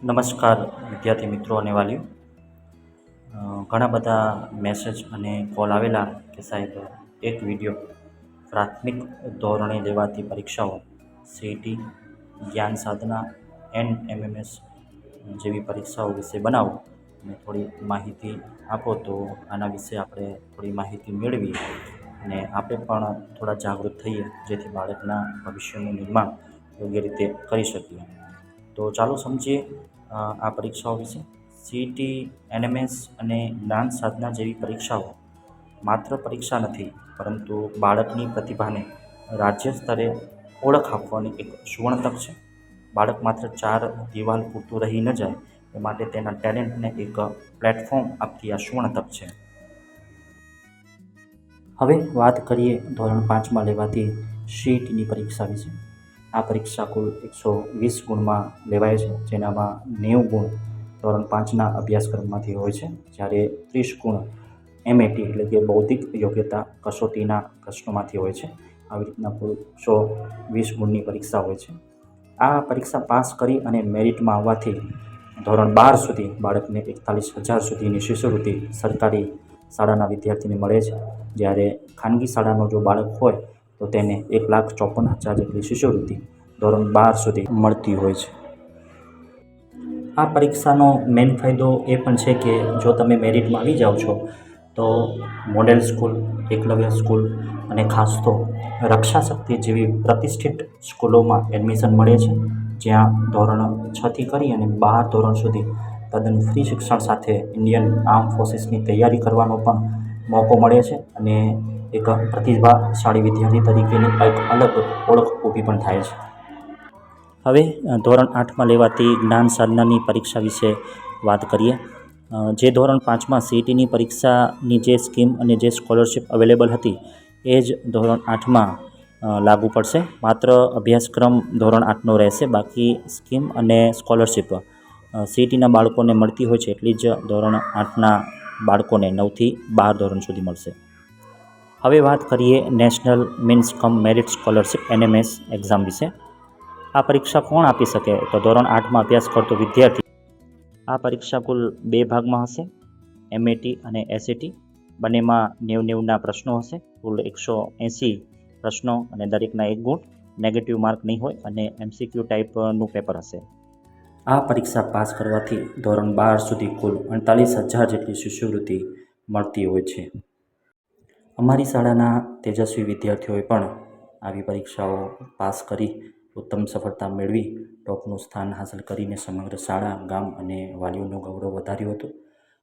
નમસ્કાર વિદ્યાર્થી મિત્રો અને વાલીઓ. ઘણા બધા મેસેજ અને કોલ આવેલા કે સાહેબ એક વિડીયો પ્રાથમિક ધોરણે લેવાતી પરીક્ષાઓ સીઈટી, જ્ઞાન સાધના, એનએમએમએસ જેવી પરીક્ષાઓ વિશે બનાવો અને થોડી માહિતી આપો, તો આના વિશે આપણે થોડી માહિતી મેળવી અને આપણે પણ થોડા જાગૃત થઈએ, જેથી બાળકના ભવિષ્યનું નિર્માણ યોગ્ય રીતે કરી શકીએ. તો ચાલો સમજીએ આ પરીક્ષાઓ વિશે. સીઈટી, એનએમએસ અને જ્ઞાન સાધના જેવી પરીક્ષાઓ માત્ર પરીક્ષા નથી, પરંતુ બાળકની પ્રતિભાને રાજ્ય સ્તરે ઓળખ આપવાની એક સુવર્ણ તક છે. બાળક માત્ર ચાર દિવાલ પૂરતું રહી ન જાય, એ માટે તેના ટેલેન્ટને એક પ્લેટફોર્મ આપતી આ સુવર્ણ તક છે. હવે વાત કરીએ ધોરણ 5માં લેવાતી સીઈટીની પરીક્ષા વિશે. આ પરીક્ષા કુલ 120 ગુણમાં લેવાય છે, જેનામાં 90 ગુણ ધોરણ 5ના અભ્યાસક્રમમાંથી હોય છે, જ્યારે 30 ગુણ એમએટી એટલે કે બૌદ્ધિક યોગ્યતા કસોટીના પ્રશ્નોમાંથી હોય છે. આવી રીતના કુલ 120 ગુણની પરીક્ષા હોય છે. આ પરીક્ષા પાસ કરી અને મેરિટમાં આવવાથી ધોરણ 12 સુધી બાળકને 41,000 સુધીની શિષ્યવૃત્તિ સરકારી શાળાના વિદ્યાર્થીને મળે છે, જ્યારે ખાનગી શાળાનો જો બાળક હોય તો તેને 1,54,000 જેટલી શિષ્યવૃત્તિ ધોરણ 12 સુધી મળતી હોય છે. આ પરીક્ષાનો મેઇન ફાયદો એ પણ છે કે જો તમે મેરિટમાં આવી જાઓ છો તો મોડેલ સ્કૂલ, એકલવ્ય સ્કૂલ અને ખાસ તો રક્ષાશક્તિ જેવી પ્રતિષ્ઠિત સ્કૂલોમાં એડમિશન મળે છે, જ્યાં ધોરણ 6થી કરી અને 12 ધોરણ સુધી તદ્દન ફ્રી શિક્ષણ સાથે ઇન્ડિયન આર્મ ફોર્સીસની તૈયારી કરવાનો પણ મોકો મળે છે અને એક પ્રતિભાશાળી વિદ્યાર્થી તરીકેની એક અલગ ઓળખ ઊભી પણ થાય છે. હવે ધોરણ 8માં લેવાતી જ્ઞાન સાધનાની પરીક્ષા વિશે વાત કરીએ. જે ધોરણ 5માં સીઈટીની પરીક્ષાની જે સ્કીમ અને જે સ્કોલરશિપ અવેલેબલ હતી, એ જ ધોરણ 8માં લાગુ પડશે. માત્ર અભ્યાસક્રમ ધોરણ 8નો રહેશે, બાકી સ્કીમ અને સ્કોલરશિપ સીઈટીના બાળકોને મળતી હોય છે, એટલી જ ધોરણ 8ના બાળકોને 9થી 12 ધોરણ સુધી મળશે. હવે વાત કરીએ નેશનલ મીન્સ કમ મેરિટ સ્કોલરશિપ એનએમએસ એક્ઝામ વિશે. આ પરીક્ષા કોણ આપી શકે? તો ધોરણ 8માં અભ્યાસ કરતો વિદ્યાર્થી. આ પરીક્ષા કુલ 2 ભાગમાં હશે, એમએટી અને એસએટી. બંનેમાં 90-90ના પ્રશ્નો હશે, કુલ 180 પ્રશ્નો અને દરેકના 1 ગુણ. નેગેટિવ માર્ક નહીં હોય અને એમસીક્યુ ટાઈપનું પેપર હશે. આ પરીક્ષા પાસ કરવાથી ધોરણ 12 સુધી કુલ 48,000 જેટલી શિષ્યવૃત્તિ મળતી હોય છે. અમારી શાળાના તેજસ્વી વિદ્યાર્થીઓએ પણ આવી પરીક્ષાઓ પાસ કરી ઉત્તમ સફળતા મેળવી ટોપનું સ્થાન હાંસલ કરીને સમગ્ર શાળા, ગામ અને વાલીઓનું ગૌરવ વધાર્યું હતું.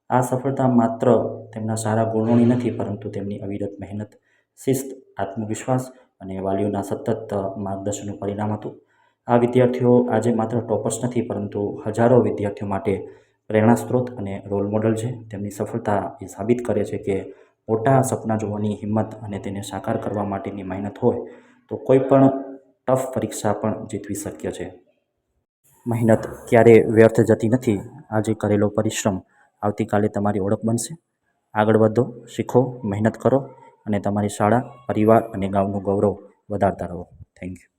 આ સફળતા માત્ર તેમના સારા ગુણોની નથી, પરંતુ તેમની અવિરત મહેનત, શિસ્ત, આત્મવિશ્વાસ અને વાલીઓના સતત માર્ગદર્શનનું પરિણામ હતું. આ વિદ્યાર્થીઓ આજે માત્ર ટોપર્સ નથી, પરંતુ હજારો વિદ્યાર્થીઓ માટે પ્રેરણા સ્ત્રોત અને રોલ મોડલ છે. તેમની સફળતા એ સાબિત કરે છે કે મોટા સપના જોવાની હિંમત અને તેને સાકાર કરવા માટેની મહેનત હોય તો કોઈ પણ ટફ પરીક્ષા પણ જીતવી શક્ય છે. મહેનત ક્યારેય વ્યર્થ જતી નથી. આજે કરેલો પરિશ્રમ આવતીકાલે તમારી ઓળખ બનશે. આગળ વધો, શીખો, મહેનત કરો અને તમારી શાળા, પરિવાર અને ગામનું ગૌરવ વધારતા રહો. Thank you.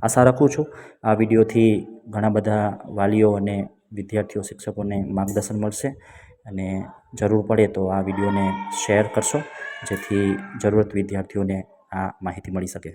આશા રાખું છું આ વિડીયોથી ઘણા બધા વાલીઓ અને વિદ્યાર્થીઓ, શિક્ષકોને માર્ગદર્શન મળશે અને જરૂર પડે તો આ વિડીયોને શેર કરશો, જેથી જરૂરત વિદ્યાર્થીઓને આ માહિતી મળી શકે.